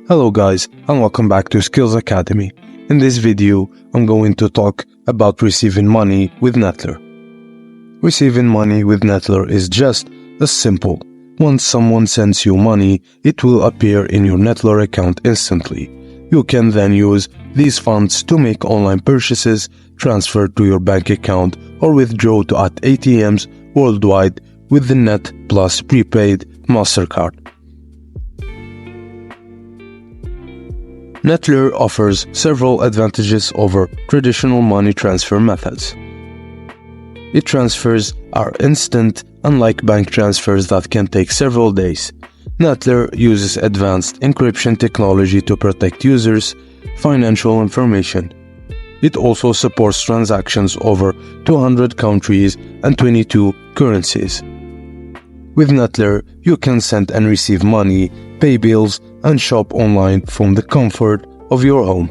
Hello guys, and welcome back to Skills Academy. In this video, I'm going to talk about receiving money with Neteller. Receiving money with Neteller is just as simple. Once someone sends you money, it will appear in your Neteller account instantly. You can then use these funds to make online purchases, transfer to your bank account, or withdraw to at ATMs worldwide with the Net Plus prepaid MasterCard. Neteller offers several advantages over traditional money transfer methods. Its transfers are instant, unlike bank transfers that can take several days. Neteller uses advanced encryption technology to protect users' financial information. It also supports transactions over 200 countries and 22 currencies. With Neteller, you can send and receive money, pay bills, and shop online from the comfort of your home.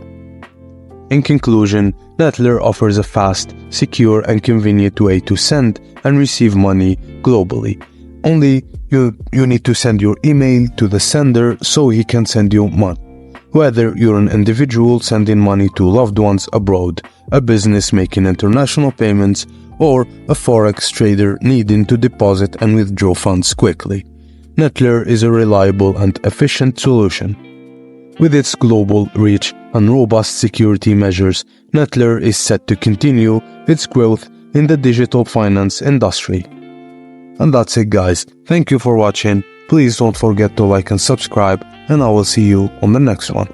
In conclusion, Neteller offers a fast, secure, and convenient way to send and receive money globally. Only you need to send your email to the sender so he can send you money. Whether you're an individual sending money to loved ones abroad, a business making international payments, or a forex trader needing to deposit and withdraw funds quickly, Neteller is a reliable and efficient solution. With its global reach and robust security measures, Neteller is set to continue its growth in the digital finance industry. And that's it guys, thank you for watching, please don't forget to like and subscribe, and I will see you on the next one.